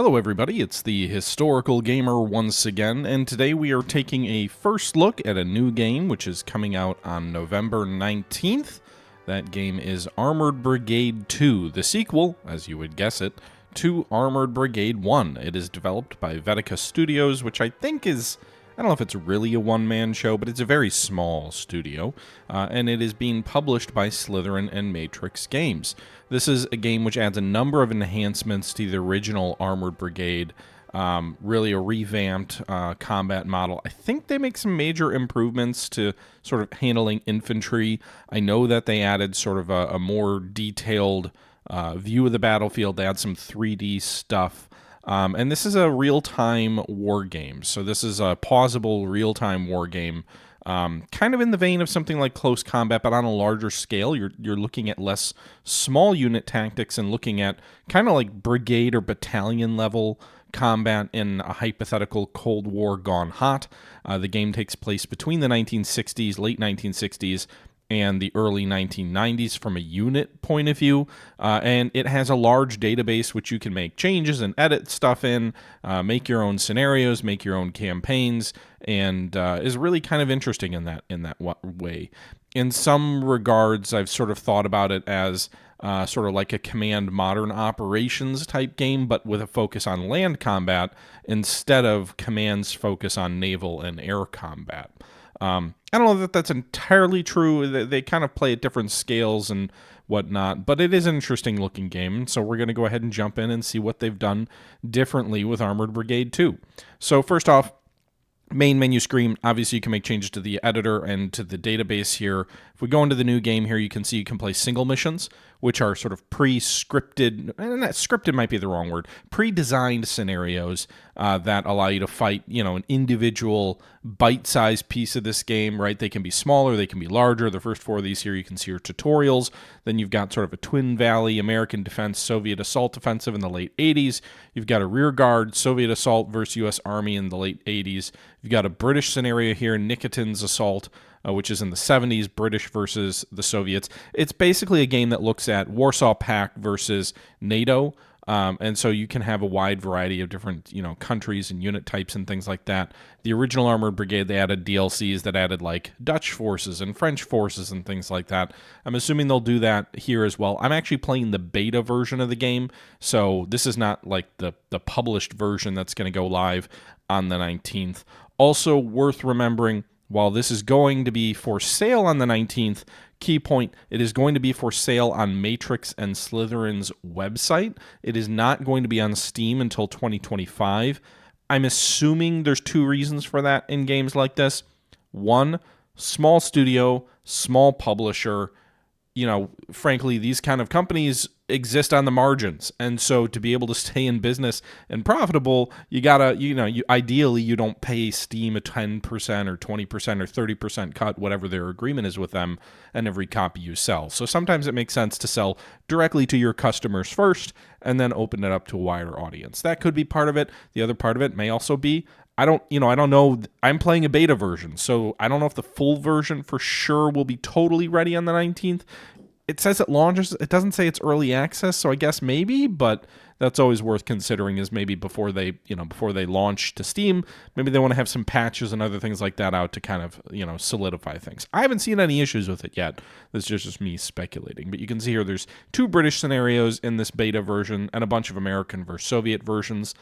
Hello everybody, it's the Historical Gamer once again, and today we are taking a first look at a new game which is coming out on November 19th. That game is Armored Brigade II, the sequel, as you would guess it, to Armored Brigade I. It is developed by Vetica Studios, which I think is, I don't know if it's really a one-man show, but it's a very small studio, and it is being published by Slytherin and Matrix Games. This is a game which adds a number of enhancements to the original Armored Brigade, really a revamped combat model. I think they make some major improvements to sort of handling infantry. I know that they added sort of a more detailed view of the battlefield. They add some 3D stuff. And this is a real-time war game. So this is a pausable real-time war game, kind of in the vein of something like Close Combat, but on a larger scale. You're looking at less small unit tactics and looking at kind of like brigade or battalion level combat in a hypothetical Cold War gone hot. The game takes place between the 1960s, late 1960s, and the early 1990s from a unit point of view, and it has a large database which you can make changes and edit stuff in, make your own scenarios, make your own campaigns, and is really kind of interesting in that way. In some regards, I've sort of thought about it as sort of like a Command Modern Operations type game, but with a focus on land combat instead of Command's focus on naval and air combat. I don't know that that's entirely true. They kind of play at different scales and whatnot, but it is an interesting looking game, so we're going to go ahead and jump in and see what they've done differently with Armored Brigade 2. So first off, main menu screen, obviously you can make changes to the editor and to the database here. If we go into the new game here, you can see you can play single missions, which are sort of pre-scripted, and that scripted might be the wrong word, pre-designed scenarios that allow you to fight, an individual bite-sized piece of this game, right? They can be smaller, they can be larger. The first four of these here you can see are tutorials. Then you've got sort of a Twin Valley, American Defense, Soviet Assault Offensive in the late 80s. You've got a Rear Guard, Soviet Assault versus U.S. Army in the late 80s. You've got a British scenario here, Nikitin's Assault, which is in the 70s, British versus the Soviets. It's basically a game that looks at Warsaw Pact versus NATO, and so you can have a wide variety of different, countries and unit types and things like that. The original Armored Brigade, they added DLCs that added like Dutch forces and French forces and things like that. I'm assuming they'll do that here as well. I'm actually playing the beta version of the game, so this is not like the published version that's going to go live on the 19th. Also worth remembering, while this is going to be for sale on the 19th, key point, it is going to be for sale on Matrix and Slytherin's website. It is not going to be on Steam until 2025. I'm assuming there's two reasons for that in games like this. One, small studio, small publisher. Frankly, these kind of companies exist on the margins. And so to be able to stay in business and profitable, you gotta, ideally you don't pay Steam a 10% or 20% or 30% cut, whatever their agreement is with them, and every copy you sell. So sometimes it makes sense to sell directly to your customers first and then open it up to a wider audience. That could be part of it. The other part of it may also be, I don't know. I'm playing a beta version, so I don't know if the full version for sure will be totally ready on the 19th. It says it launches. It doesn't say it's early access, so I guess maybe, but that's always worth considering is maybe before they launch to Steam, maybe they want to have some patches and other things like that out to kind of, solidify things. I haven't seen any issues with it yet. This is just me speculating, but you can see here there's 2 British scenarios in this beta version and a bunch of American versus Soviet versions.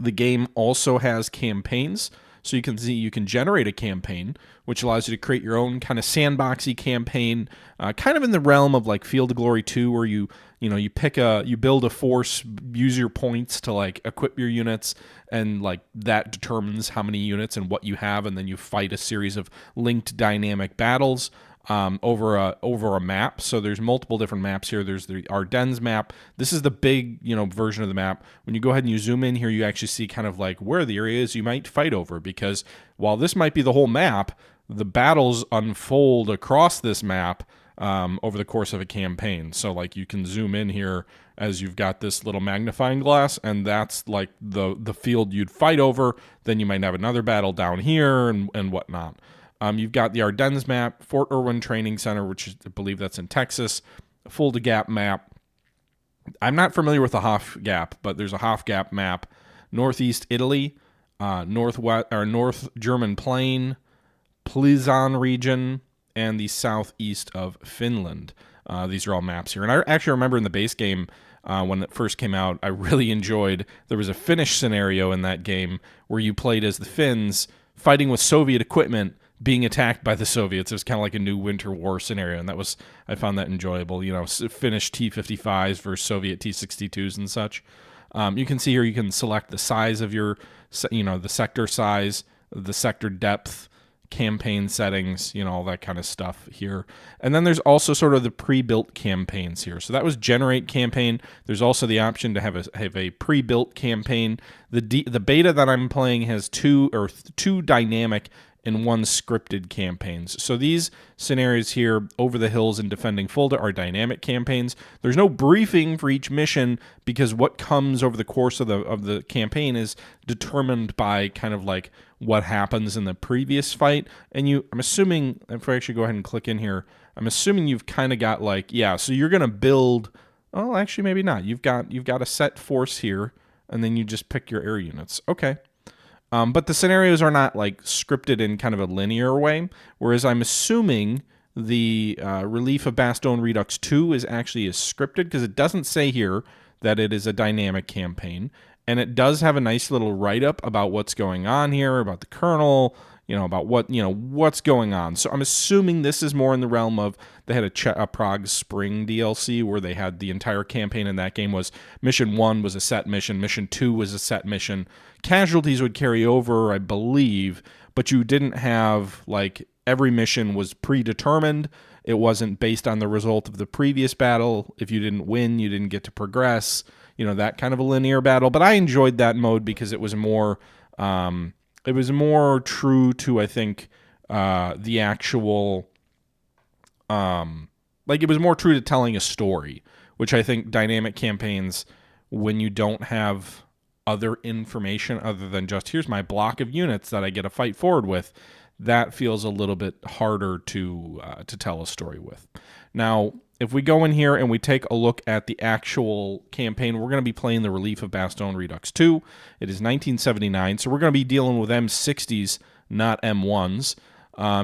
The game also has campaigns, so you can see you can generate a campaign, which allows you to create your own kind of sandboxy campaign, kind of in the realm of like Field of Glory 2, where you build a force, use your points to like equip your units, and like that determines how many units and what you have, and then you fight a series of linked dynamic battles over a map. So there's multiple different maps here. There's the Ardennes map. This is the big, version of the map. When you go ahead and you zoom in here, you actually see kind of like where the areas you might fight over, because while this might be the whole map, the battles unfold across this map over the course of a campaign. So like you can zoom in here as you've got this little magnifying glass, and that's like the field you'd fight over. Then you might have another battle down here and whatnot. You've got the Ardennes map, Fort Irwin Training Center, which is, I believe that's in Texas, Fulda Gap map, I'm not familiar with the Hofgap, but there's a Hofgap map. Northeast Italy, northwest or North German Plain, Plzeň region, and the southeast of Finland. These are all maps here. And I actually remember in the base game, when it first came out, I really enjoyed, there was a Finnish scenario in that game where you played as the Finns fighting with Soviet equipment being attacked by the Soviets. It was kind of like a new Winter War scenario, and I found that enjoyable. Finnish T-55s versus Soviet T-62s and such. You can see here, you can select the size of your, the sector size, the sector depth, campaign settings, all that kind of stuff here. And then there's also sort of the pre-built campaigns here. So that was generate campaign. There's also the option to have a pre-built campaign. The beta that I'm playing has two dynamic and one scripted campaigns. So these scenarios here, Over the Hills and Defending Fulda, are dynamic campaigns. There's no briefing for each mission because what comes over the course of the campaign is determined by kind of like what happens in the previous fight. And I'm assuming, if I actually go ahead and click in here, I'm assuming you've kind of got so you're going to build, well, actually maybe not. You've got a set force here, and then you just pick your air units. Okay. But the scenarios are not scripted in kind of a linear way, whereas I'm assuming the Relief of Bastogne Redux 2 is actually scripted because it doesn't say here that it is a dynamic campaign, and it does have a nice little write-up about what's going on here, about the kernel, about what's going on. So I'm assuming this is more in the realm of, they had a Prague Spring DLC where they had the entire campaign in that game was mission 1 was a set mission, mission 2 was a set mission. Casualties would carry over, I believe, but you didn't have every mission was predetermined. It wasn't based on the result of the previous battle. If you didn't win, you didn't get to progress. That kind of a linear battle. But I enjoyed that mode because it was more true to, I think, the actual, it was more true to telling a story, which I think dynamic campaigns, when you don't have other information other than just, here's my block of units that I get to fight forward with, that feels a little bit harder to tell a story with. Now, if we go in here and we take a look at the actual campaign, we're going to be playing the Relief of Bastogne Redux 2. It is 1979, so we're going to be dealing with M60s, not M1s.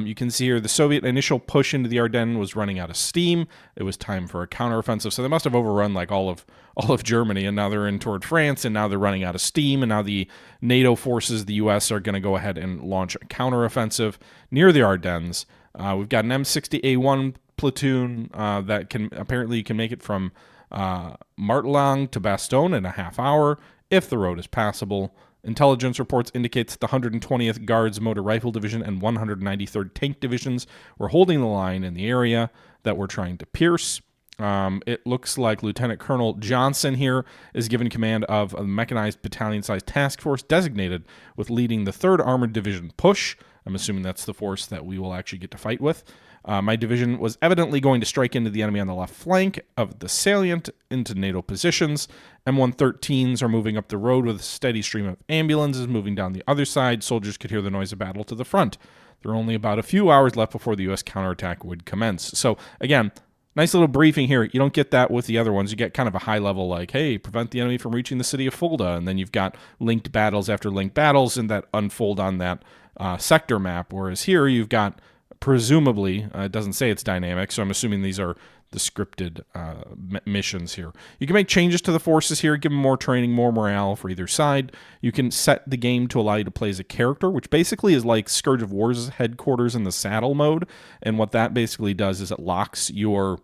You can see here the Soviet initial push into the Ardennes was running out of steam. It was time for a counteroffensive, so they must have overrun all of Germany, and now they're in toward France, and now they're running out of steam, and now the NATO forces, the U.S., are going to go ahead and launch a counteroffensive near the Ardennes. We've got an M60A1 platoon that apparently you can make it from Martelang to Bastogne in a half hour if the road is passable. Intelligence reports indicates that the 120th Guards Motor Rifle Division and 193rd Tank Divisions were holding the line in the area that we're trying to pierce. It looks like Lieutenant Colonel Johnson here is given command of a mechanized battalion-sized task force designated with leading the 3rd Armored Division push. I'm assuming that's the force that we will actually get to fight with. My division was evidently going to strike into the enemy on the left flank of the salient into NATO positions. M113s are moving up the road with a steady stream of ambulances moving down the other side. Soldiers could hear the noise of battle to the front. There are only about a few hours left before the U.S. counterattack would commence. So, again, nice little briefing here. You don't get that with the other ones. You get kind of a high level hey, prevent the enemy from reaching the city of Fulda. And then you've got linked battles after linked battles and that unfold on that sector map. Whereas here you've got, presumably, it doesn't say it's dynamic, so I'm assuming these are the scripted missions here. You can make changes to the forces here, give them more training, more morale for either side. You can set the game to allow you to play as a character, which basically is like Scourge of War's headquarters in the saddle mode. And what that basically does is it locks your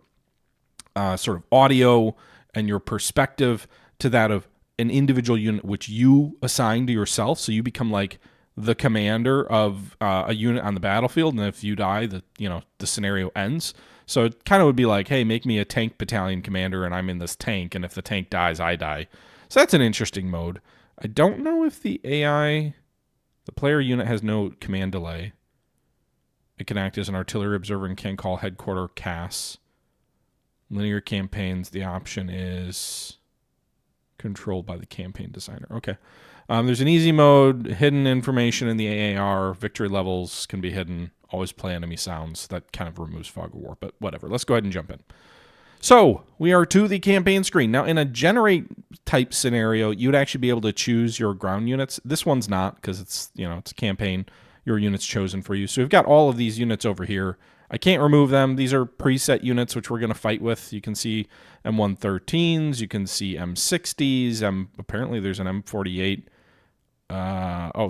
sort of audio and your perspective to that of an individual unit which you assign to yourself. So you become like the commander of a unit on the battlefield, and if you die, the scenario ends. So it kind of would be like, hey, make me a tank battalion commander, and I'm in this tank, and if the tank dies, I die. So that's an interesting mode. I don't know if the AI, the player unit, has no command delay. It can act as an artillery observer and can call headquarter CAS. Linear campaigns, the option is controlled by the campaign designer. Okay. There's an easy mode, hidden information in the AAR, victory levels can be hidden, always play enemy sounds. That kind of removes fog of war, but whatever. Let's go ahead and jump in. So we are to the campaign screen. Now, in a generate type scenario, you'd actually be able to choose your ground units. This one's not, because it's, it's a campaign. Your unit's chosen for you. So we've got all of these units over here. I can't remove them. These are preset units, which we're going to fight with. You can see M113s. You can see M60s. Apparently there's an M48.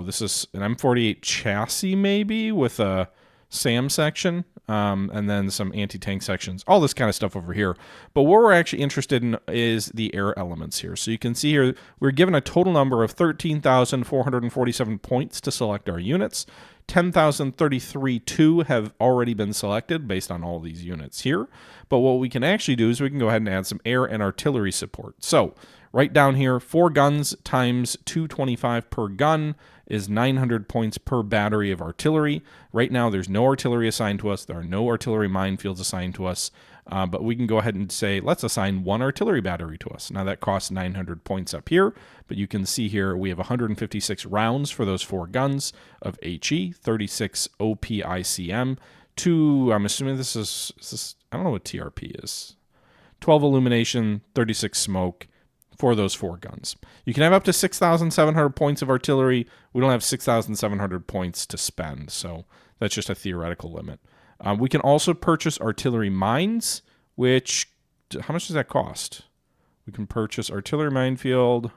This is an M48 chassis, maybe, with a SAM section, and then some anti-tank sections, all this kind of stuff over here. But what we're actually interested in is the air elements here. So you can see here, we're given a total number of 13,447 points to select our units. 10,033 have already been selected based on all these units here. But what we can actually do is we can go ahead and add some air and artillery support. So right down here, 4 guns times 225 per gun is 900 points per battery of artillery. Right now, there's no artillery assigned to us. There are no artillery minefields assigned to us. But we can go ahead and say, let's assign 1 artillery battery to us. Now, that costs 900 points up here. But you can see here, we have 156 rounds for those 4 guns of HE, 36 OPICM, 2, I'm assuming this is, I don't know what TRP is, 12 illumination, 36 smoke, for those 4 guns. You can have up to 6,700 points of artillery. We don't have 6,700 points to spend, so that's just a theoretical limit. We can also purchase artillery mines, which, how much does that cost? We can purchase artillery minefield.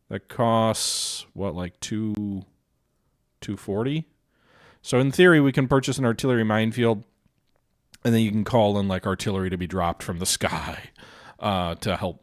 That costs, what, like 240? So in theory, we can purchase an artillery minefield, and then you can call in like artillery to be dropped from the sky. To help,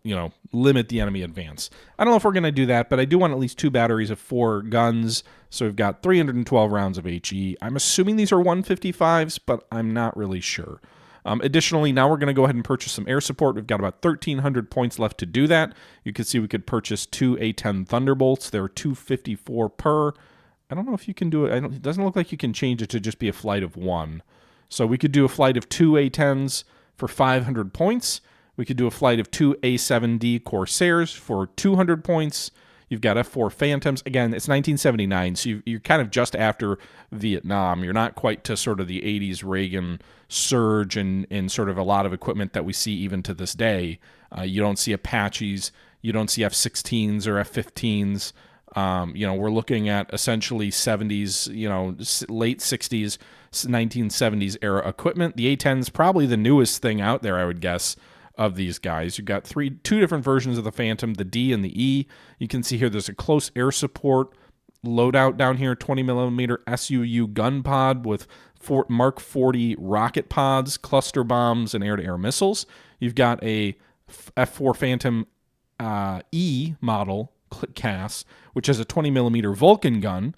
limit the enemy advance. I don't know if we're going to do that, but I do want at least 2 batteries of 4 guns. So we've got 312 rounds of HE. I'm assuming these are 155s, but I'm not really sure. Additionally, now we're going to go ahead and purchase some air support. We've got about 1,300 points left to do that. You can see we could purchase 2 A-10 Thunderbolts. They're 254 per. I don't know if you can do it. It doesn't look like you can change it to just be a flight of 1. So we could do a flight of 2 A-10s for 500 points. We could do a flight of 2 A-7D Corsairs for 200 points. You've got F-4 Phantoms. Again, it's 1979, so you're kind of just after Vietnam. You're not quite to sort of the 80s Reagan surge and sort of a lot of equipment that we see even to this day. You don't see Apaches. You don't see F-16s or F-15s. We're looking at essentially 70s, late 60s, 1970s era equipment. The A-10 is probably the newest thing out there, I would guess, of these guys. You've got 2 different versions of the Phantom, the D and the E. You can see here there's a close air support loadout down here, 20mm SUU gun pod with Mark 40 rocket pods, cluster bombs, and air-to-air missiles. You've got a F-4 Phantom E model CAS, which has a 20mm Vulcan gun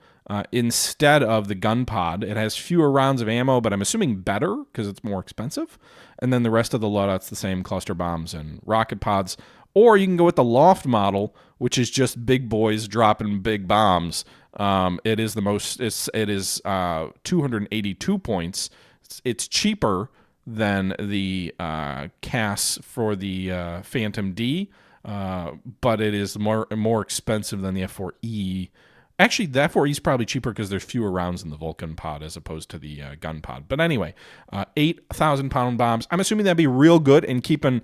instead of the gun pod. It has fewer rounds of ammo, but I'm assuming better because it's more expensive. And then the rest of the loadout's the same, cluster bombs and rocket pods. Or you can go with the Loft model, which is just big boys dropping big bombs. It is 282 points. It's cheaper than the CAS for the Phantom D, but it is more expensive than the F4E. Actually, the F4E is probably cheaper because there's fewer rounds in the Vulcan pod as opposed to the gun pod. But anyway, 8,000-pound bombs. I'm assuming that'd be real good in keeping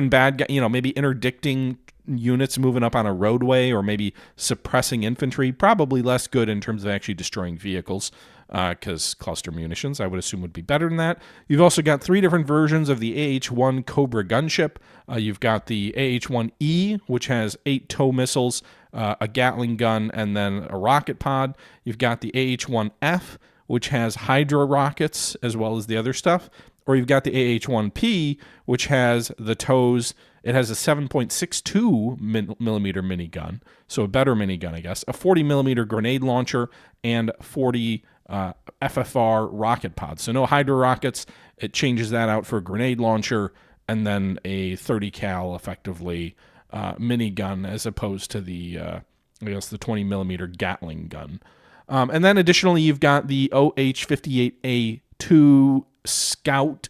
bad, maybe interdicting units moving up on a roadway or maybe suppressing infantry. Probably less good in terms of actually destroying vehicles because cluster munitions, I would assume, would be better than that. You've also got 3 different versions of the AH-1 Cobra gunship. You've got the AH-1E, which has 8 tow missiles, a Gatling gun, and then a rocket pod. You've got the AH-1F, which has Hydra rockets as well as the other stuff. Or you've got the AH-1P, which has the tows. It has a 7.62 millimeter minigun, so a better minigun, I guess, a 40 millimeter grenade launcher, and 40 FFR rocket pods. So no Hydra rockets. It changes that out for a grenade launcher, and then a 30 cal, effectively, minigun as opposed to the 20 millimeter Gatling gun. And then additionally, you've got the OH-58A2 Scout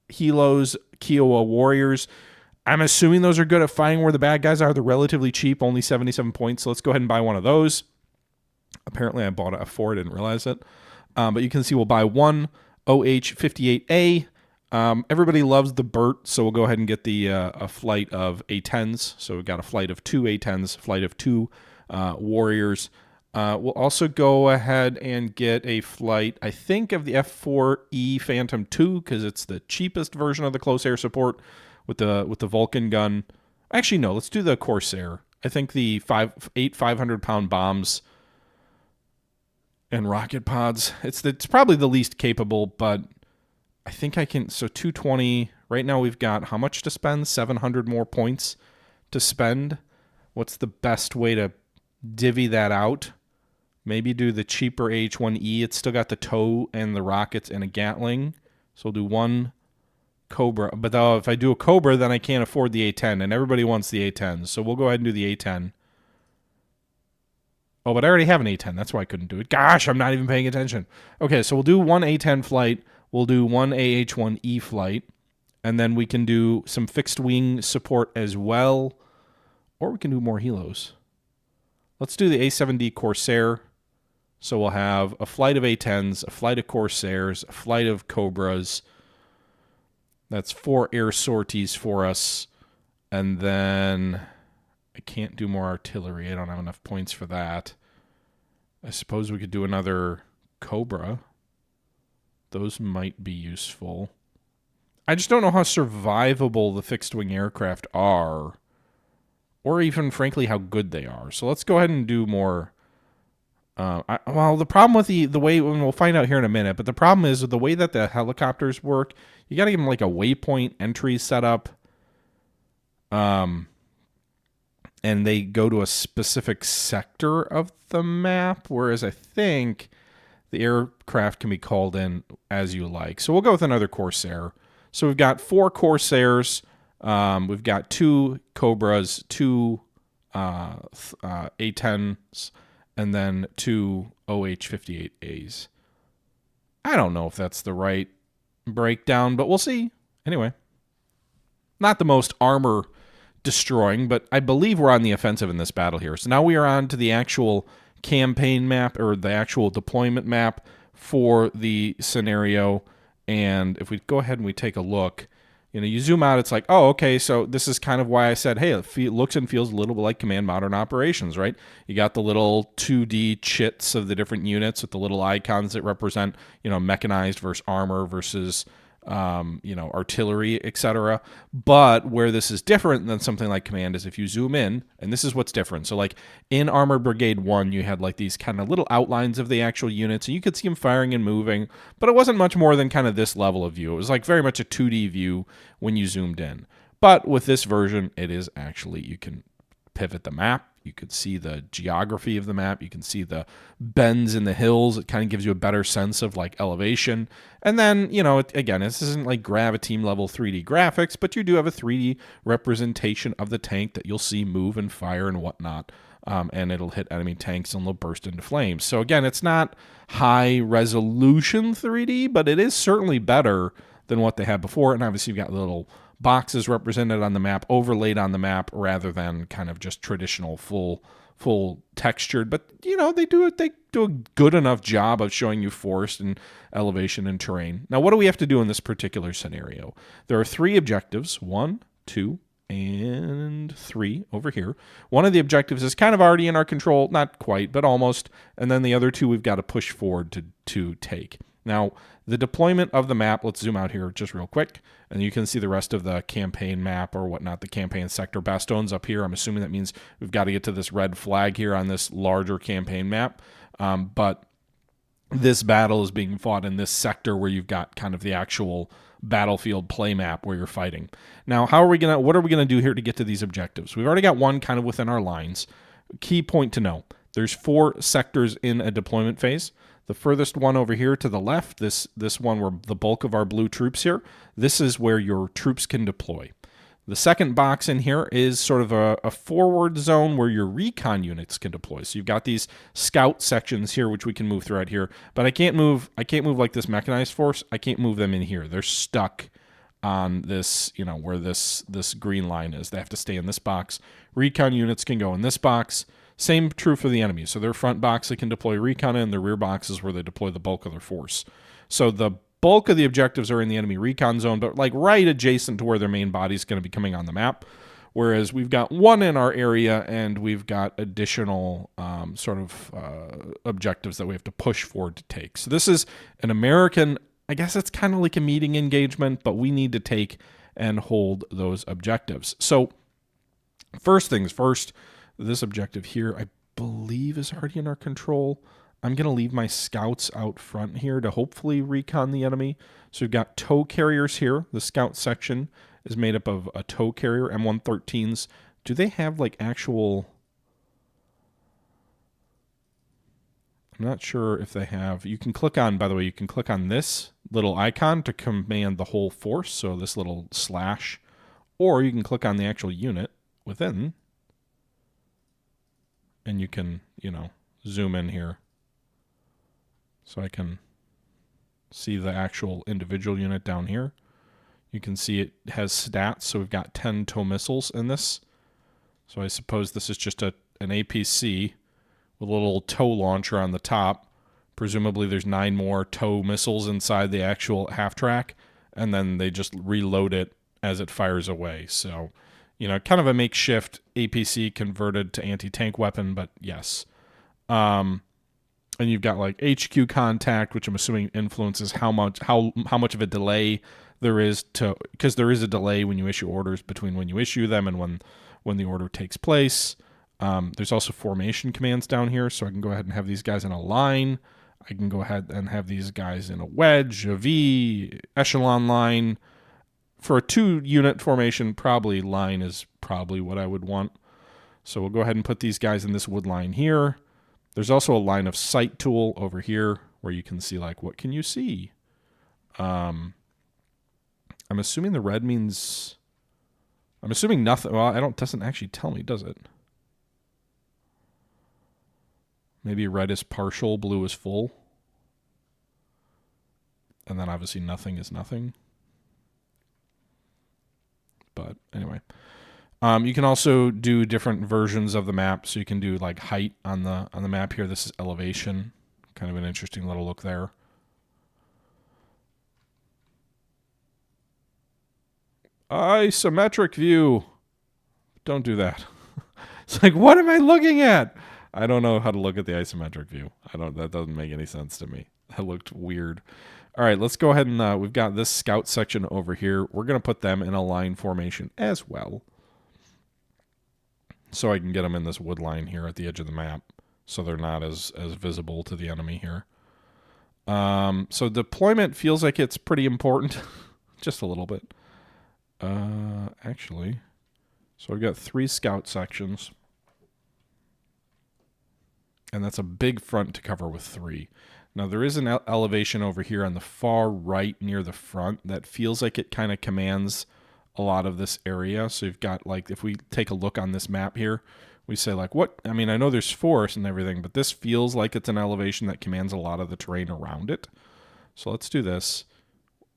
Helos Kiowa Warriors. I'm assuming those are good at fighting where the bad guys are. They're relatively cheap, only 77 points. So let's go ahead and buy one of those. Apparently, I bought a F4. I didn't realize it. But you can see we'll buy one OH-58A. Everybody loves the Burt, so we'll go ahead and get the a flight of A10s. So we've got a flight of 2 A10s, flight of 2 warriors. We'll also go ahead and get a flight, I think, of the F4E Phantom 2, because it's the cheapest version of the close air support with the Vulcan gun. Actually, no, let's do the Corsair. I think the 8 500-pound bombs and rocket pods. It's probably the least capable, but I think I can. So 220. Right now we've got how much to spend? 700 more points to spend. What's the best way to divvy that out? Maybe do the cheaper H1E. It's still got the tow and the rockets and a Gatling. So we'll do one Cobra. But if I do a Cobra, then I can't afford the A10, and everybody wants the A10. So we'll go ahead and do the A10. Oh, but I already have an A10. That's why I couldn't do it. Gosh, I'm not even paying attention. Okay, so we'll do one A10 flight. We'll do one AH-1E flight. And then we can do some fixed wing support as well. Or we can do more helos. Let's do the A7D Corsair. So we'll have a flight of A10s, a flight of Corsairs, a flight of Cobras. That's 4 air sorties for us. And then I can't do more artillery. I don't have enough points for that. I suppose we could do another Cobra. Those might be useful. I just don't know how survivable the fixed-wing aircraft are. Or even, frankly, how good they are. So let's go ahead and do more. Well, the problem with the way, and we'll find out here in a minute, but the problem is with the way that the helicopters work, you got to give them like a waypoint entry setup. And they go to a specific sector of the map, whereas I think the aircraft can be called in as you like. So we'll go with another Corsair. So we've got 4 Corsairs. We've got 2 Cobras, 2 A10s, and then 2 OH-58As. I don't know if that's the right breakdown, but we'll see. Anyway, not the most armor destroying, but I believe we're on the offensive in this battle here. So now we are on to the actual campaign map, or the actual deployment map for the scenario. And if we go ahead and we take a look, you zoom out, it's like, oh, okay, so this is kind of why I said, hey, it looks and feels a little bit like Command Modern Operations, right? You got the little 2D chits of the different units with the little icons that represent, mechanized versus armor versus, artillery, etc. But where this is different than something like Command is if you zoom in, and this is what's different. So like in Armored Brigade 1, you had like these kind of little outlines of the actual units, and you could see them firing and moving, but it wasn't much more than kind of this level of view. It was like very much a 2D view when you zoomed in. But with this version, it is actually, you can pivot the map. You could see the geography of the map. You can see the bends in the hills. It kind of gives you a better sense of like elevation. And then, again, this isn't like Graviteam level 3D graphics, but you do have a 3D representation of the tank that you'll see move and fire and whatnot. And it'll hit enemy tanks and they'll burst into flames. So again, it's not high resolution 3D, but it is certainly better than what they had before. And obviously you've got little boxes represented on the map, overlaid on the map, rather than kind of just traditional full textured. But they do a good enough job of showing you forest and elevation and terrain. Now, what do we have to do in this particular scenario? There are 3 objectives: 1, 2, and 3 over here. One of the objectives is kind of already in our control, not quite, but almost. And then the other 2 we've got to push forward to take. Now, the deployment of the map, let's zoom out here just real quick, and you can see the rest of the campaign map or whatnot, the campaign sector. Bastion's up here. I'm assuming that means we've got to get to this red flag here on this larger campaign map. But this battle is being fought in this sector where you've got kind of the actual battlefield play map where you're fighting. Now, what are we going to do here to get to these objectives? We've already got one kind of within our lines. Key point to know, there's 4 sectors in a deployment phase. The furthest one over here to the left, this one where the bulk of our blue troops here, this is where your troops can deploy. The second box in here is sort of a forward zone where your recon units can deploy. So you've got these scout sections here, which we can move throughout here. But I can't move like this mechanized force. I can't move them in here. They're stuck on this, where this green line is. They have to stay in this box. Recon units can go in this box. Same true for the enemy. So their front box they can deploy recon in, their rear box is where they deploy the bulk of their force. So the bulk of the objectives are in the enemy recon zone, but like right adjacent to where their main body is going to be coming on the map. Whereas we've got one in our area, and we've got additional objectives that we have to push forward to take. So this is an American, I guess it's kind of like a meeting engagement, but we need to take and hold those objectives. So first things first, this objective here, I believe is already in our control. I'm going to leave my scouts out front here to hopefully recon the enemy. So we've got tow carriers here. The scout section is made up of a tow carrier, M113s. Do they have like actual... I'm not sure if they have... You can click on, by the way, you can click on this little icon to command the whole force, so this little slash, or you can click on the actual unit within, and you can, zoom in here. So I can see the actual individual unit down here. You can see it has stats, so we've got 10 tow missiles in this. So I suppose this is just an APC with a little tow launcher on the top. Presumably there's 9 more tow missiles inside the actual half-track, and then they just reload it as it fires away. So, kind of a makeshift APC converted to anti-tank weapon, but yes. And you've got like HQ contact, which I'm assuming influences how much of a delay there is because there is a delay when you issue orders between when you issue them and when the order takes place. There's also formation commands down here, so I can go ahead and have these guys in a line. I can go ahead and have these guys in a wedge, a V, echelon line. For a 2-unit formation, probably line is probably what I would want. So we'll go ahead and put these guys in this wood line here. There's also a line of sight tool over here where you can see, like, what can you see? I'm assuming the red means... I'm assuming nothing. Well, it doesn't actually tell me, does it? Maybe red is partial, blue is full. And then obviously nothing is nothing. But anyway. You can also do different versions of the map. So you can do like height on the map here. This is elevation. Kind of an interesting little look there. Isometric view. Don't do that. It's like, what am I looking at? I don't know how to look at the isometric view. That doesn't make any sense to me. That looked weird. All right, let's go ahead and we've got this scout section over here. We're going to put them in a line formation as well. So I can get them in this wood line here at the edge of the map. So they're not as visible to the enemy here. So deployment feels like it's pretty important. Just a little bit. Actually, so I've got 3 scout sections. And that's a big front to cover with 3. Now there is an elevation over here on the far right near the front that feels like it kind of commands a lot of this area. So you've got, like, if we take a look on this map here, we say, like, what? I mean, I know there's forest and everything, but this feels like it's an elevation that commands a lot of the terrain around it. So let's do this.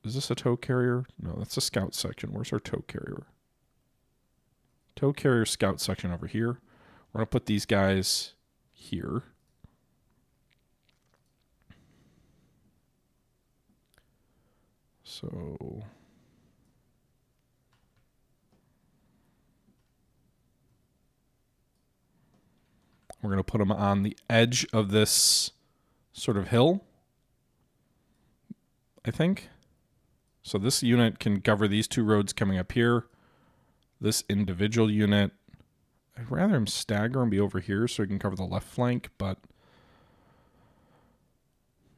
Is this a tow carrier? No, that's a scout section. Where's our tow carrier? Tow carrier scout section over here. We're going to put these guys here. So we're going to put them on the edge of this sort of hill, I think. So this unit can cover these 2 roads coming up here. This individual unit, I'd rather him stagger and be over here so he can cover the left flank, but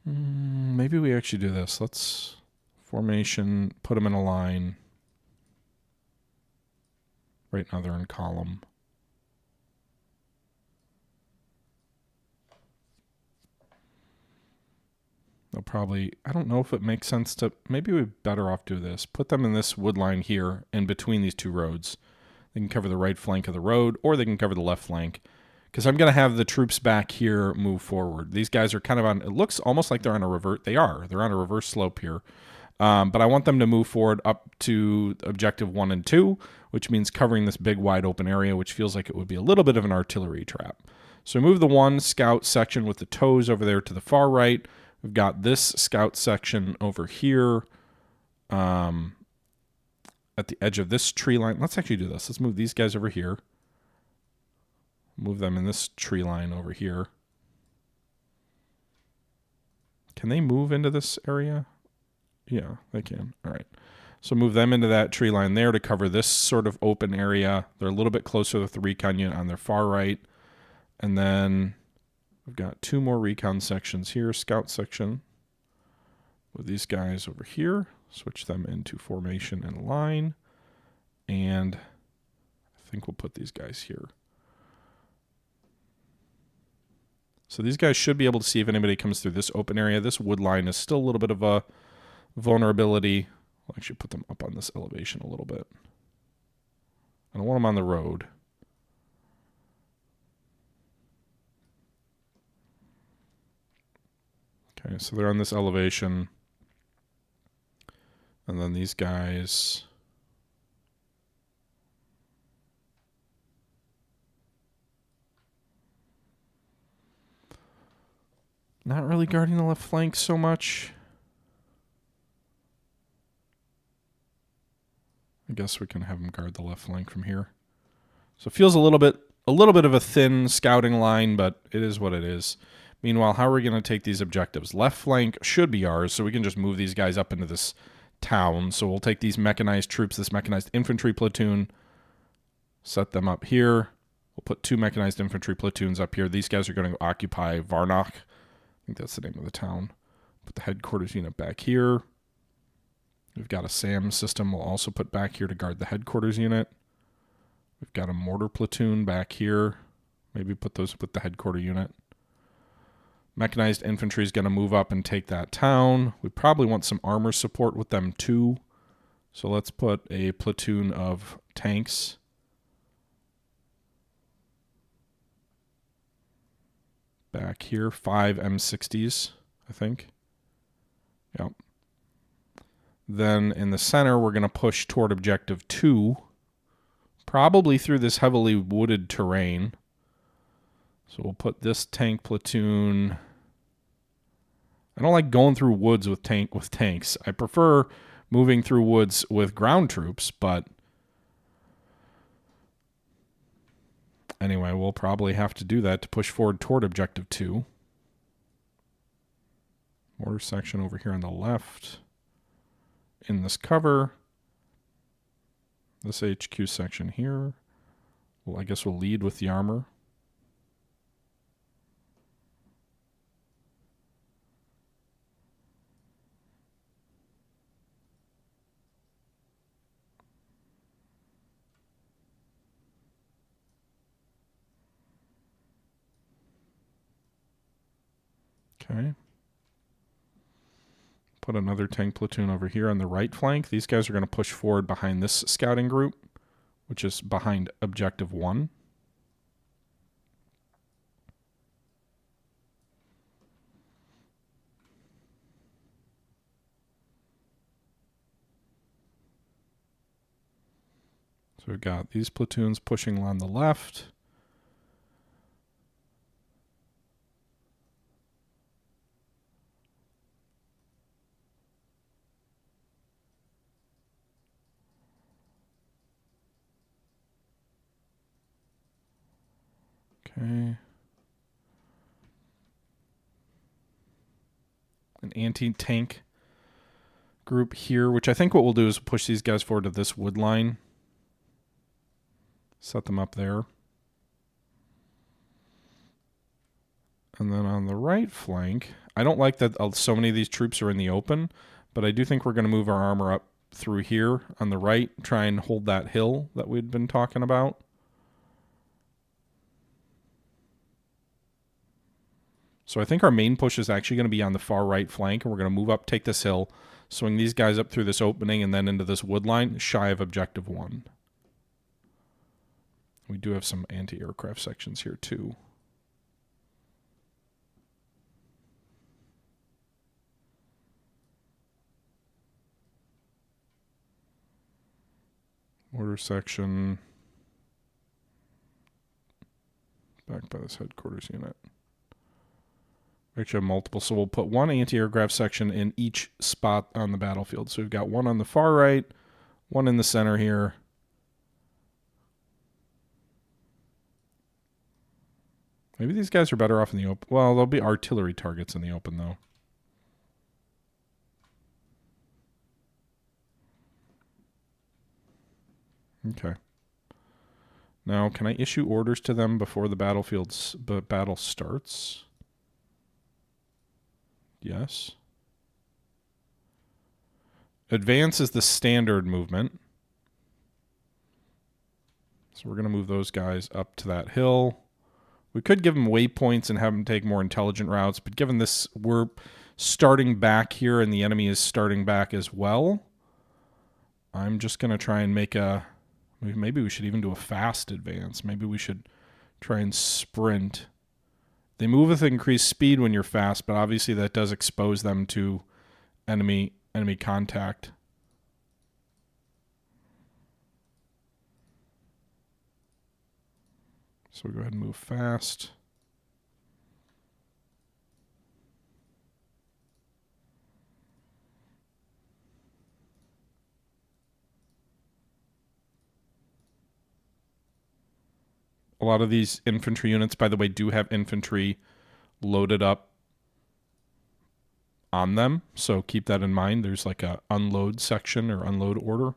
maybe we actually do this. Let's formation, put them in a line. Right now they're in column. They'll probably, I don't know if it makes sense to, maybe we'd better off do this. Put them in this wood line here in between these 2 roads. They can cover the right flank of the road, or they can cover the left flank. Because I'm going to have the troops back here move forward. These guys are kind of on, it looks almost like they're on a reverse, they're on a reverse slope here. But I want them to move forward up to objective 1 and 2, which means covering this big wide open area, which feels like it would be a little bit of an artillery trap. So move the 1 scout section with the toes over there to the far right. We've got this scout section over here at the edge of this tree line. Let's actually do this. Let's move these guys over here. Move them in this tree line over here. Can they move into this area? Yeah, they can. All right. So move them into that tree line there to cover this sort of open area. They're a little bit closer with the recon unit on their far right. And then we've got 2 more recon sections here. Scout section with these guys over here. Switch them into formation and line. And I think we'll put these guys here. So these guys should be able to see if anybody comes through this open area. This wood line is still a little bit of a vulnerability. I'll actually put them up on this elevation a little bit. I don't want them on the road. Okay, so they're on this elevation. And then these guys... not really guarding the left flank so much. I guess we can have them guard the left flank from here. So it feels a little bit of a thin scouting line, but it is what it is. Meanwhile, how are we going to take these objectives? Left flank should be ours, so we can just move these guys up into this town. So we'll take these mechanized troops, this mechanized infantry platoon, set them up here. We'll put 2 mechanized infantry platoons up here. These guys are going to occupy Varnach. I think that's the name of the town. Put the headquarters unit back here. We've got a SAM system we'll also put back here to guard the headquarters unit. We've got a mortar platoon back here. Maybe put those with the headquarter unit. Mechanized infantry is going to move up and take that town. We probably want some armor support with them too. So let's put a platoon of tanks. Back here, 5 M60s, I think. Yep. Then in the center, we're going to push toward objective 2, probably through this heavily wooded terrain. So we'll put this tank platoon. I don't like going through woods with tanks. I prefer moving through woods with ground troops, but anyway, we'll probably have to do that to push forward toward objective 2. Mortar section over here on the left. In this cover. This HQ section here. Well, I guess we'll lead with the armor. Okay. Put another tank platoon over here on the right flank. These guys are going to push forward behind this scouting group, which is behind objective 1. So we've got these platoons pushing along the left. Okay. An anti-tank group here, which I think what we'll do is push these guys forward to this wood line. Set them up there. And then on the right flank, I don't like that so many of these troops are in the open, but I do think we're going to move our armor up through here on the right, try and hold that hill that we'd been talking about. So I think our main push is actually going to be on the far right flank, and we're going to move up, take this hill, swing these guys up through this opening, and then into this wood line, shy of objective 1. We do have some anti-aircraft sections here too. Mortar section. Back by this headquarters unit. Actually, multiple. So we'll put one anti-aircraft section in each spot on the battlefield. So we've got one on the far right, one in the center here. Maybe these guys are better off in the open. Well, there'll be artillery targets in the open, though. Okay. Now, can I issue orders to them before the battle starts? Yes. Advance is the standard movement. So we're going to move those guys up to that hill. We could give them waypoints and have them take more intelligent routes, but given this, we're starting back here and the enemy is starting back as well, I'm just going to try and make a... Maybe we should even do a fast advance. Maybe we should try and sprint. They move with increased speed when you're fast, but obviously that does expose them to enemy contact. So we go ahead and move fast. A lot of these infantry units, by the way, do have infantry loaded up on them. So keep that in mind. There's like a unload section or unload order.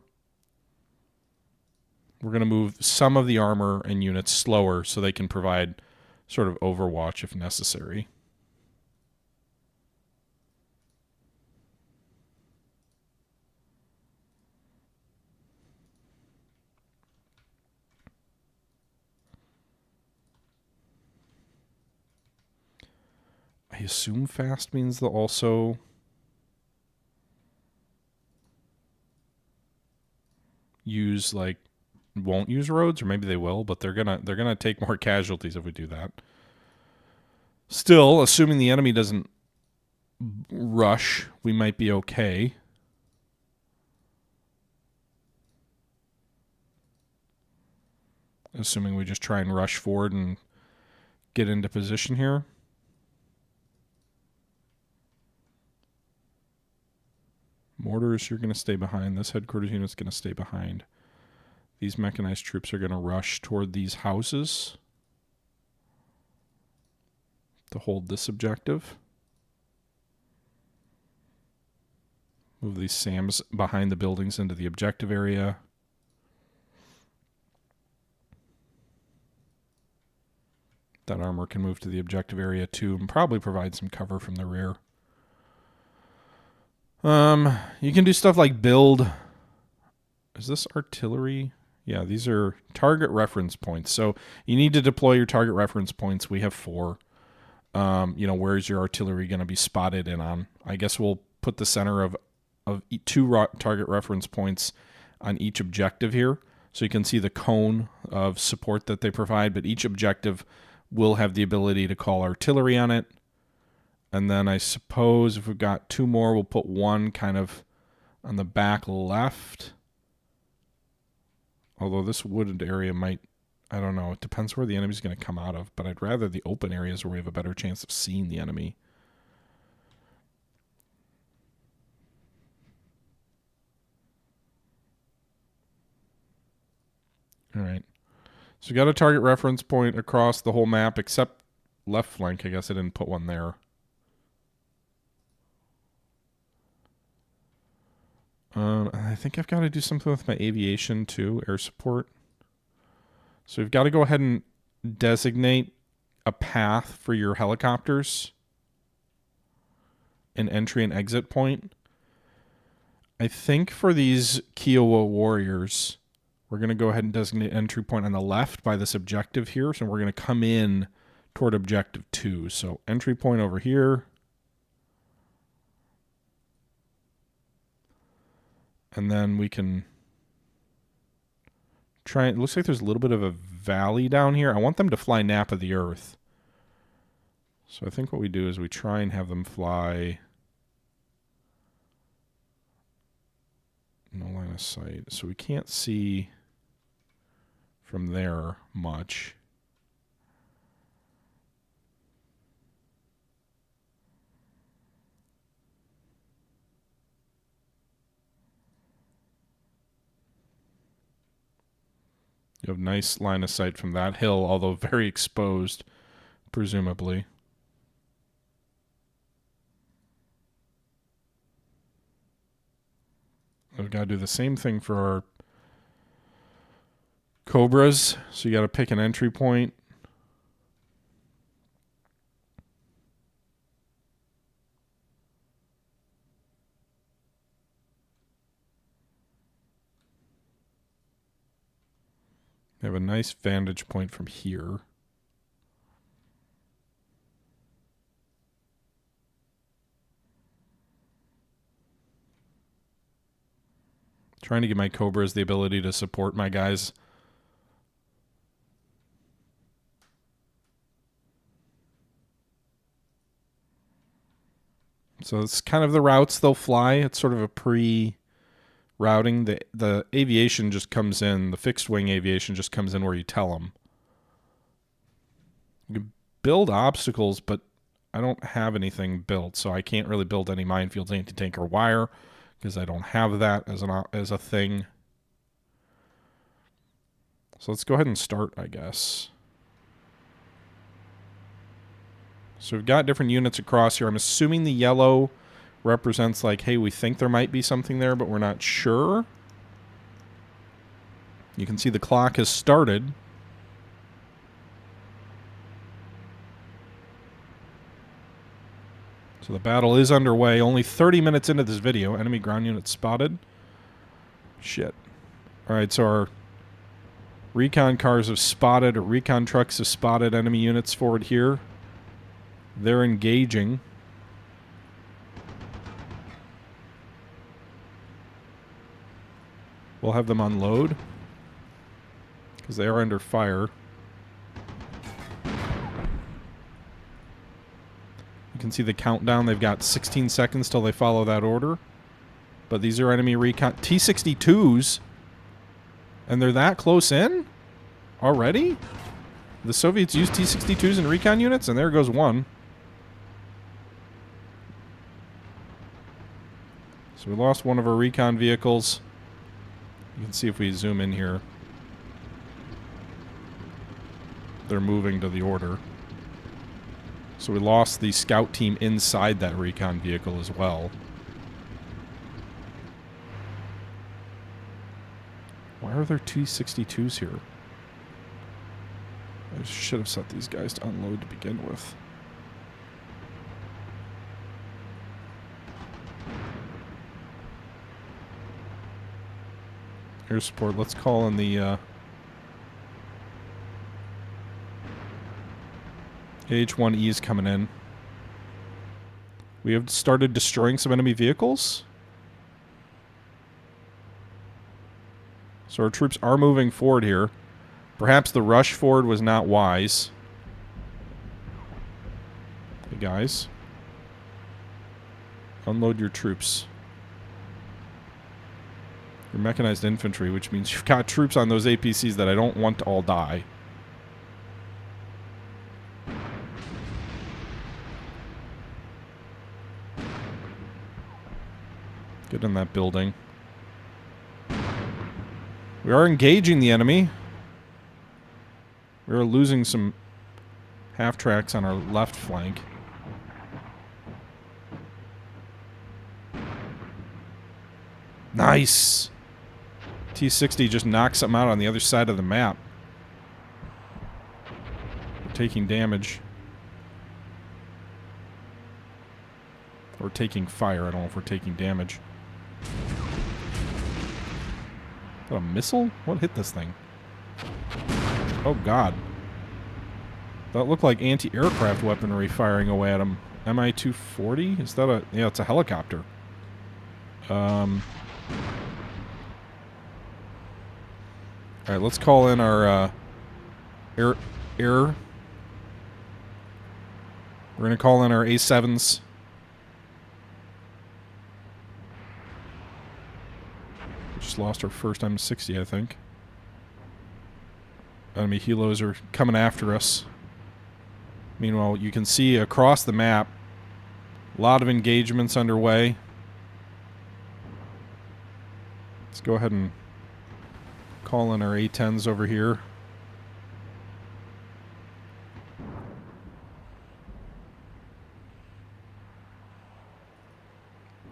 We're going to move some of the armor and units slower so they can provide sort of overwatch if necessary. I assume fast means they'll also use won't use roads, or maybe they will, but they're gonna take more casualties if we do that. Still, assuming the enemy doesn't rush, we might be okay. Assuming we just try and rush forward and get into position here. Mortars, you're going to stay behind. This headquarters unit's going to stay behind. These mechanized troops are going to rush toward these houses to hold this objective. Move these SAMs behind the buildings into the objective area. That armor can move to the objective area too and probably provide some cover from the rear. You can do stuff like build. Is this artillery? Yeah, these are target reference points. So you need to deploy your target reference points. We have 4. Where's your artillery going to be spotted in on? I guess we'll put the center of 2 target reference points on each objective here. So you can see the cone of support that they provide, but each objective will have the ability to call artillery on it. And then I suppose if we've got 2 more, we'll put one kind of on the back left. Although this wooded area might, I don't know, it depends where the enemy's going to come out of, but I'd rather the open areas where we have a better chance of seeing the enemy. All right. So we got a target reference point across the whole map, except left flank. I guess I didn't put one there. I think I've got to do something with my aviation too, air support. So we've got to go ahead and designate a path for your helicopters, an entry and exit point. I think for these Kiowa warriors, we're going to go ahead and designate entry point on the left by this objective here. So we're going to come in toward objective 2. So entry point over here. And then we can try. It looks like there's a little bit of a valley down here. I want them to fly nap of the earth. So I think what we do is we try and have them fly no line of sight. So we can't see from there much. You have nice line of sight from that hill, although very exposed, presumably. We've got to do the same thing for our cobras. So you got to pick an entry point. We have a nice vantage point from here. Trying to give my cobras the ability to support my guys. So it's kind of the routes they'll fly. It's sort of a pre-routing. The aviation just comes in. The fixed wing aviation just comes in where you tell them. You can build obstacles, but I don't have anything built, so I can't really build any minefields, anti-tank, or wire because I don't have that as a thing. So let's go ahead and start, I guess. So we've got different units across here. I'm assuming the yellow represents like, hey, we think there might be something there, but we're not sure. You can see the clock has started. So the battle is underway. Only 30 minutes into this video. Enemy ground unit spotted. Shit. Alright, so our recon cars have spotted, or recon trucks have spotted enemy units forward here. They're engaging. We'll have them unload because they are under fire. You can see the countdown. They've got 16 seconds till they follow that order. But these are enemy recon T-62s. And they're that close in? Already? The Soviets used T-62s in recon units, and there goes one. So we lost one of our recon vehicles. You can see if we zoom in here. They're moving to the order. So we lost the scout team inside that recon vehicle as well. Why are there T-62s here? I should have set these guys to unload to begin with. Air support. Let's call in the AH-1Es coming in. We have started destroying some enemy vehicles. So our troops are moving forward here. Perhaps the rush forward was not wise. Hey guys. Unload your troops. Your mechanized infantry, which means you've got troops on those APCs that I don't want to all die. Get in that building. We are engaging the enemy. We are losing some half-tracks on our left flank. Nice! T-60 just knocked something out on the other side of the map. We're taking damage. Or taking fire. I don't know if we're taking damage. Is that a missile? What hit this thing? Oh god. That looked like anti-aircraft weaponry firing away at him. Mi-240? Is that a... Yeah, it's a helicopter. Alright, let's call in our air. We're going to call in our A7s. Just lost our first M60, I think. Enemy helos are coming after us. Meanwhile, you can see across the map, a lot of engagements underway. Let's go ahead and Calling our A-10s over here.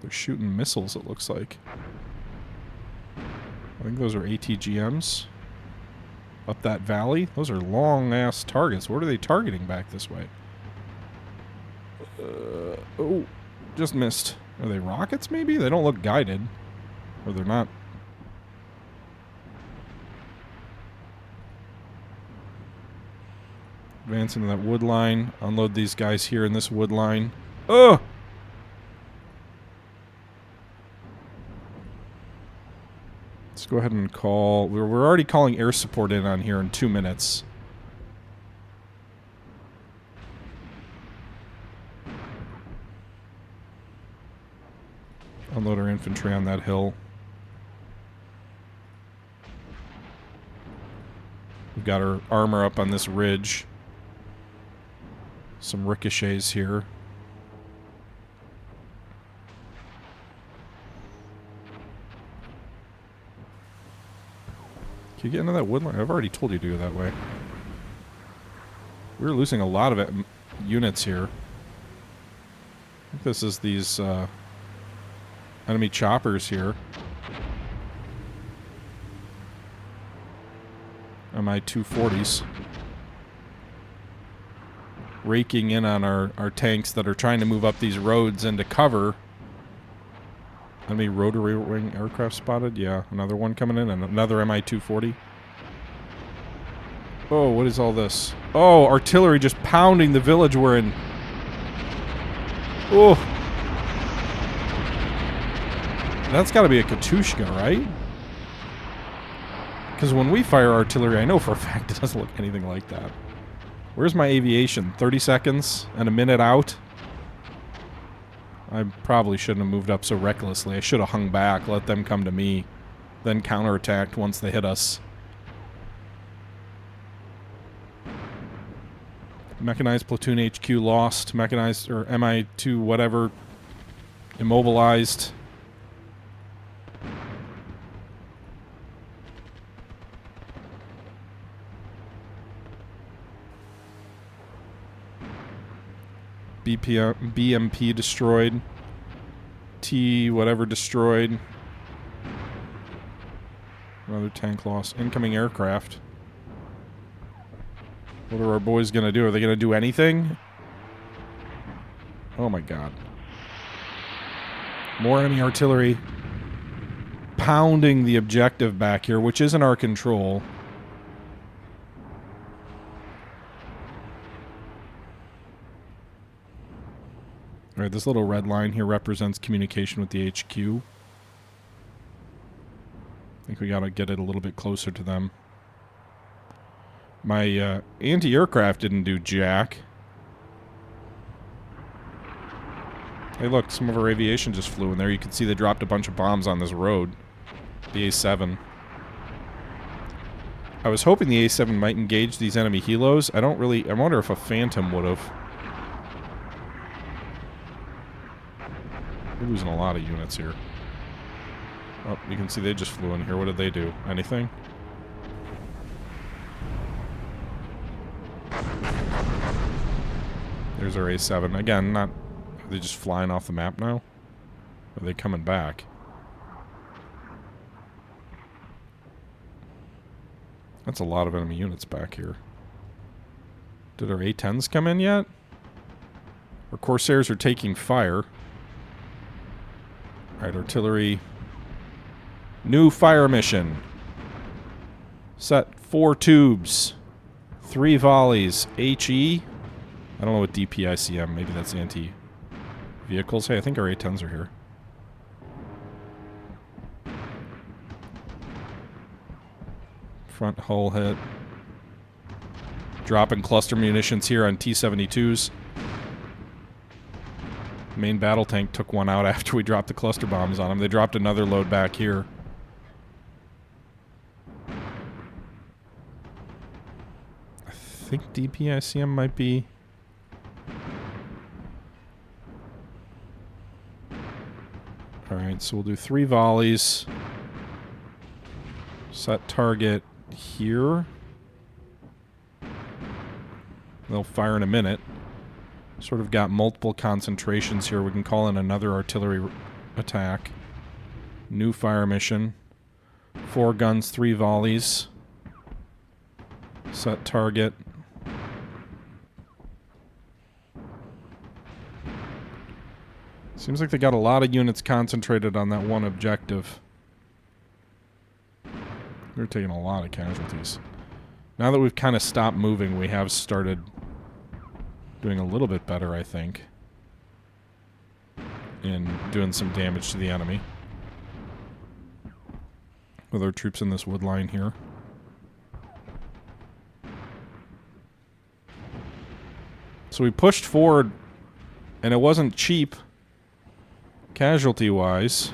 They're shooting missiles, it looks like. I think those are ATGMs. Up that valley. Those are long-ass targets. What are they targeting back this way? Oh, just missed. Are they rockets, maybe? They don't look guided. Or they're not. Advance into that wood line. Unload these guys here in this wood line. Oh! Let's go ahead and call... We're already calling air support in on here in 2 minutes. Unload our infantry on that hill. We've got our armor up on this ridge. Some ricochets here. Can you get into that wood line? I've already told you to go that way. We're losing a lot of units here. I think this is these enemy choppers here. Mi-240s. Raking in on our tanks that are trying to move up these roads into cover. Enemy rotary wing aircraft spotted. Yeah, another one coming in, and another Mi-240. Oh, what is all this? Oh, artillery just pounding the village we're in. Oh. That's got to be a Katushka, right? Because when we fire artillery, I know for a fact it doesn't look anything like that. Where's my aviation? 30 seconds and a minute out? I probably shouldn't have moved up so recklessly. I should have hung back, let them come to me, then counterattacked once they hit us. Mechanized platoon HQ lost. Mechanized, or Mi-2 whatever, immobilized. BMP destroyed. T whatever destroyed. Another tank loss. Incoming aircraft. What are our boys gonna do? Are they gonna do anything? Oh my god. More enemy artillery pounding the objective back here, which is in our control. Alright, this little red line here represents communication with the HQ. I think we gotta get it a little bit closer to them. My anti-aircraft didn't do jack. Hey look, some of our aviation just flew in there. You can see they dropped a bunch of bombs on this road. The A7. I was hoping the A7 might engage these enemy helos. I wonder if a Phantom would've. We're losing a lot of units here. Oh, you can see they just flew in here. What did they do? Anything? There's our A7. Again, not... Are they just flying off the map now? Or are they coming back? That's a lot of enemy units back here. Did our A10s come in yet? Our Corsairs are taking fire. Alright, artillery. New fire mission. Set 4 tubes. 3 volleys. HE. I don't know what DPICM. Maybe that's anti-vehicles. Hey, I think our A-10s are here. Front hull hit. Dropping cluster munitions here on T-72s. Main battle tank took one out after we dropped the cluster bombs on them. They dropped another load back here. I think DPICM might be... Alright, so we'll do 3 volleys. Set target here. They'll fire in a minute. Sort of got multiple concentrations here. We can call in another artillery attack. New fire mission. 4 guns, 3 volleys. Set target. Seems like they got a lot of units concentrated on that one objective. They're taking a lot of casualties. Now that we've kind of stopped moving, we have started doing a little bit better, I think, in doing some damage to the enemy. With our troops in this wood line here. So we pushed forward, and it wasn't cheap, casualty-wise.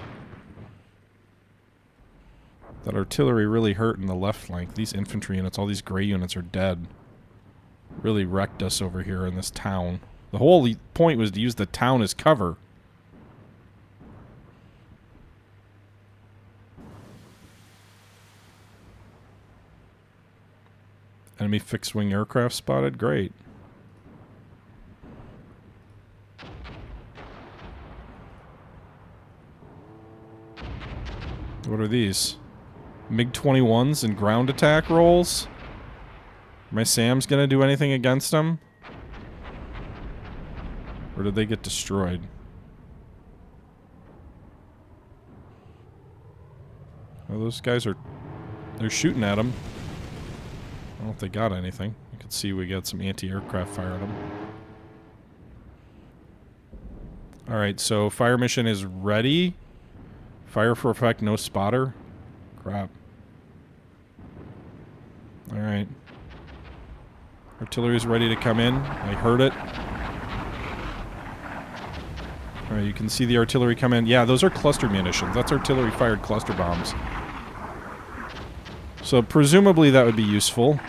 That artillery really hurt in the left flank. These infantry units, all these gray units are dead. Really wrecked us over here in this town. The whole point was to use the town as cover. Enemy fixed-wing aircraft spotted. Great. What are these? MiG-21s and ground attack rolls? My SAM's gonna do anything against them? Or did they get destroyed? Oh, those guys are... They're shooting at them. I don't know if they got anything. You can see we got some anti-aircraft fire at them. Alright, so fire mission is ready. Fire for effect, no spotter. Crap. Alright. Artillery's ready to come in. I heard it. Alright, you can see the artillery come in. Yeah, those are cluster munitions. That's artillery-fired cluster bombs. So presumably that would be useful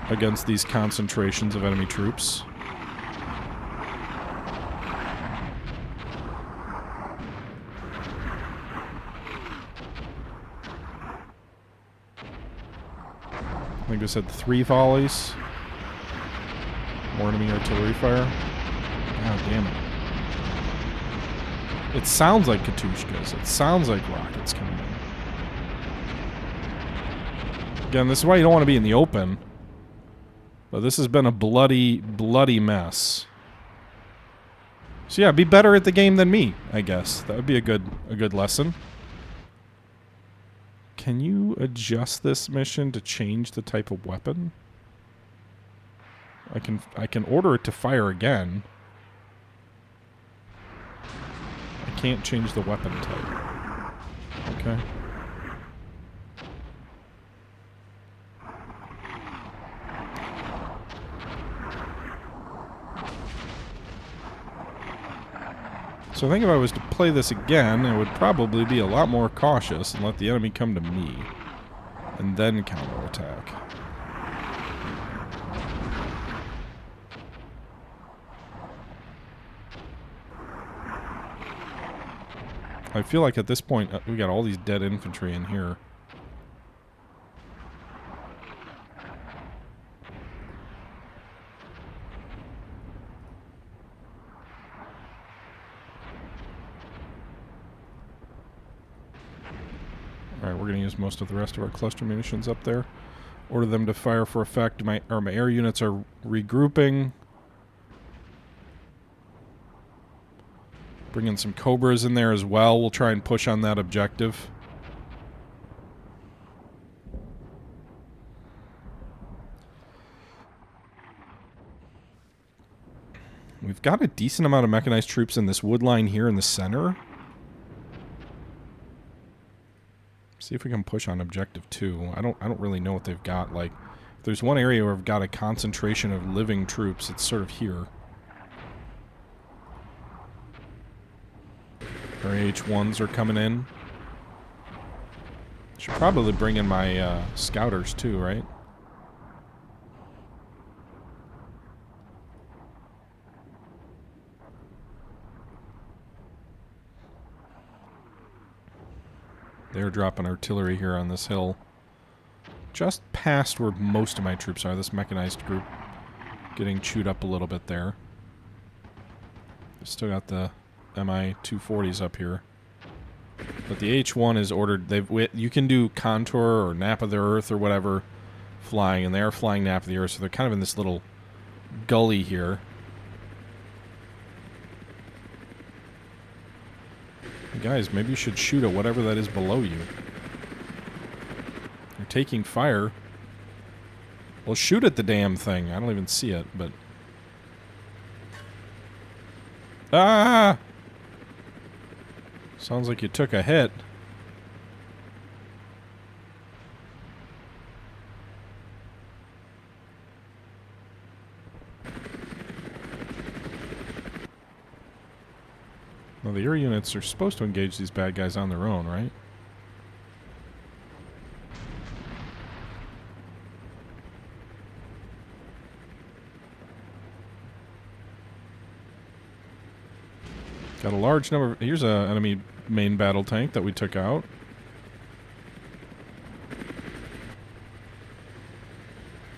against these concentrations of enemy troops. I think I said 3 volleys. More enemy artillery fire. God damn it. It sounds like Katushkas. It sounds like rockets coming in. Again, this is why you don't want to be in the open. But this has been a bloody, bloody mess. So yeah, be better at the game than me, I guess. That would be a good lesson. Can you adjust this mission to change the type of weapon? I can order it to fire again. I can't change the weapon type. Okay. So I think if I was to play this again, I would probably be a lot more cautious and let the enemy come to me. And then counterattack. I feel like at this point, we got all these dead infantry in here. Alright, we're going to use most of the rest of our cluster munitions up there. Order them to fire for effect. My air units are regrouping. Bring in some Cobras in there as well. We'll try and push on that objective. We've got a decent amount of mechanized troops in this wood line here in the center. See if we can push on objective 2. I don't really know what they've got. Like, if there's one area where I've got a concentration of living troops, it's sort of here. Our H1s are coming in. Should probably bring in my scouters too, right? They're dropping artillery here on this hill. Just past where most of my troops are. This mechanized group getting chewed up a little bit there. Still got the Mi-240s up here. But the H-1 is ordered. You can do contour or nap of the earth or whatever flying, and they are flying nap of the earth, so they're kind of in this little gully here. Guys, maybe you should shoot at whatever that is below you. You're taking fire. Well, shoot at the damn thing. I don't even see it, but... Ah! Sounds like you took a hit. Well, the air units are supposed to engage these bad guys on their own, right? Got a large number of... Here's an enemy main battle tank that we took out.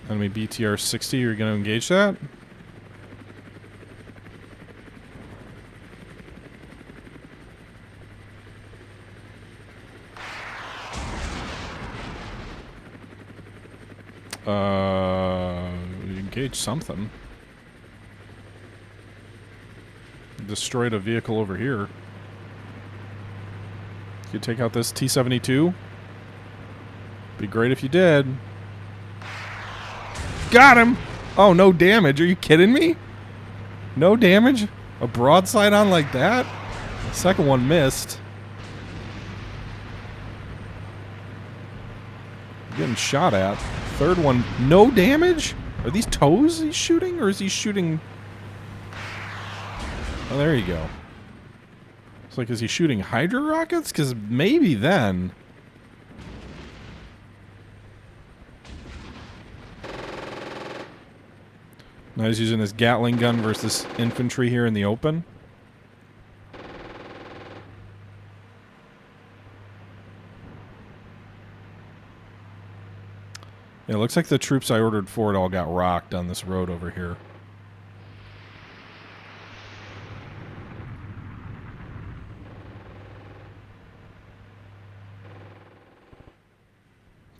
Enemy BTR-60, you're going to engage that? Engage something. Destroyed a vehicle over here. You take out this T-72. Be great if you did. Got him! Oh, no damage. Are you kidding me? No damage? A broadside on like that? The second one missed. Getting shot at. Third one, no damage? Are these toes he's shooting, or is he shooting... Oh, there you go. It's like, is he shooting Hydra rockets? Because maybe then... Now he's using his Gatling gun versus infantry here in the open. Yeah, it looks like the troops I ordered for it all got rocked on this road over here.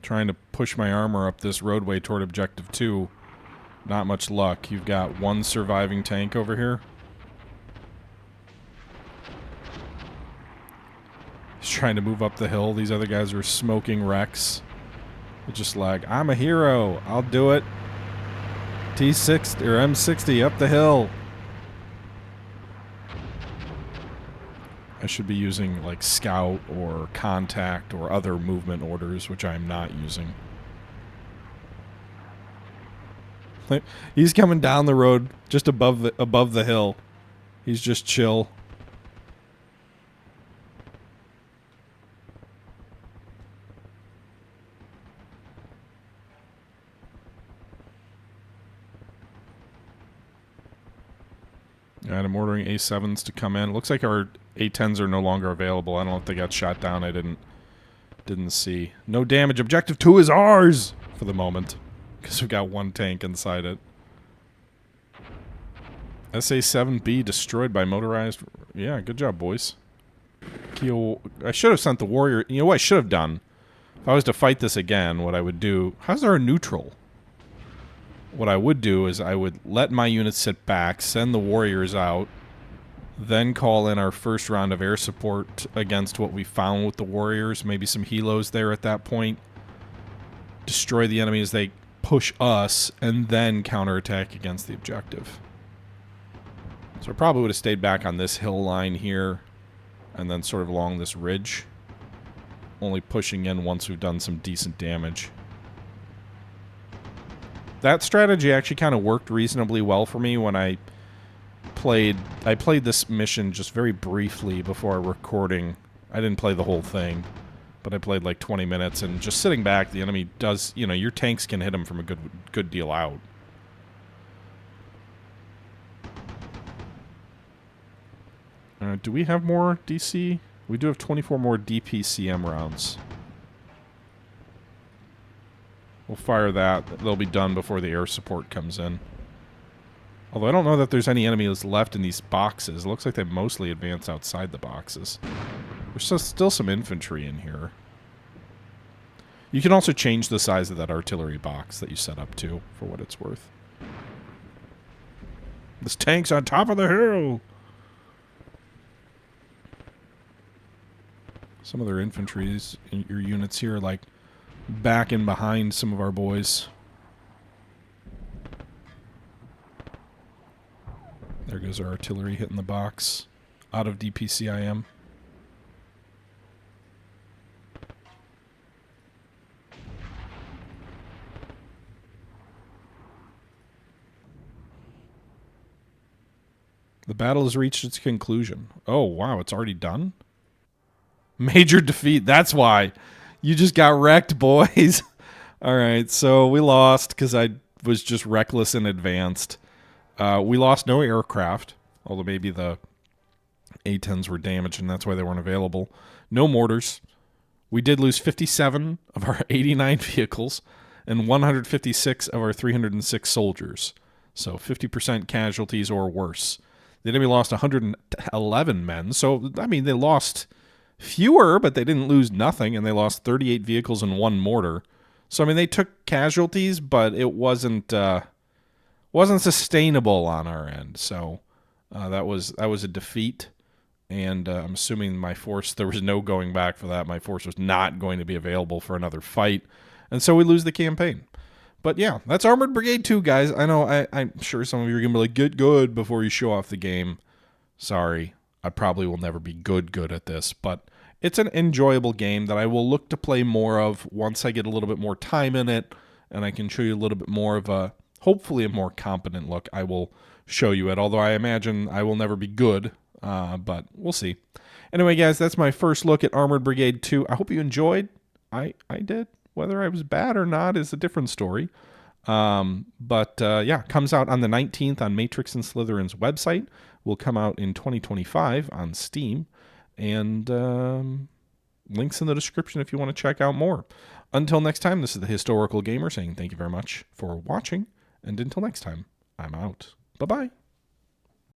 Trying to push my armor up this roadway toward Objective 2. Not much luck. You've got one surviving tank over here. He's trying to move up the hill. These other guys are smoking wrecks. Just like, I'm a hero. I'll do it. T60 or M60 up the hill. I should be using like scout or contact or other movement orders, which I'm not using. He's coming down the road just above the hill. He's just chill. And I'm ordering A7s to come in. Looks like our A10s are no longer available. I don't know if they got shot down. I didn't see. No damage. Objective 2 is ours for the moment. Because we've got one tank inside it. SA-7B destroyed by motorized... Yeah, good job, boys. Keel... I should have sent the warrior... You know what I should have done? If I was to fight this again, what I would do... How's there a neutral? What I would do is I would let my units sit back, send the warriors out, then call in our first round of air support against what we found with the warriors. Maybe some helos there at that point. Destroy the enemy as they push us, and then counterattack against the objective. So I probably would have stayed back on this hill line here, and then sort of along this ridge. Only pushing in once we've done some decent damage. That strategy actually kind of worked reasonably well for me when I played this mission just very briefly before recording. I didn't play the whole thing, but I played like 20 minutes, and just sitting back, the enemy does, you know, your tanks can hit them from a good deal out. Do we have more DC? We do have 24 more DPCM rounds. We'll fire that. They'll be done before the air support comes in. Although I don't know that there's any enemies left in these boxes. It looks like they mostly advance outside the boxes. There's still some infantry in here. You can also change the size of that artillery box that you set up to, for what it's worth. This tank's on top of the hill! Some of their infantry's, your units here, are like back in behind some of our boys. There goes our artillery hitting the box. Out of DPCIM. The battle has reached its conclusion. Oh, wow, it's already done? Major defeat. That's why. You just got wrecked, boys. All right, so we lost because I was just reckless and advanced. We lost no aircraft, although maybe the A-10s were damaged and that's why they weren't available. No mortars. We did lose 57 of our 89 vehicles and 156 of our 306 soldiers. So 50% casualties or worse. The enemy lost 111 men. So, I mean, they lost fewer, but they didn't lose nothing, and they lost 38 vehicles and 1 mortar. So, I mean, they took casualties, but it wasn't sustainable on our end. So, that was a defeat, and I'm assuming my force, there was no going back for that. My force was not going to be available for another fight, and so we lose the campaign. But yeah, that's Armored Brigade 2, guys. I know I'm sure some of you are going to be like, get good before you show off the game. Sorry, I probably will never be good at this, but it's an enjoyable game that I will look to play more of once I get a little bit more time in it, and I can show you a little bit more of a, hopefully a more competent look. I will show you it, although I imagine I will never be good, but we'll see. Anyway, guys, that's my first look at Armored Brigade 2. I hope you enjoyed. I did. Whether I was bad or not is a different story. Yeah, comes out on the 19th on Matrix and Slytherin's website. Will come out in 2025 on Steam. And links in the description if you want to check out more. Until next time, this is the Historical Gamer saying thank you very much for watching. And until next time, I'm out. Bye-bye.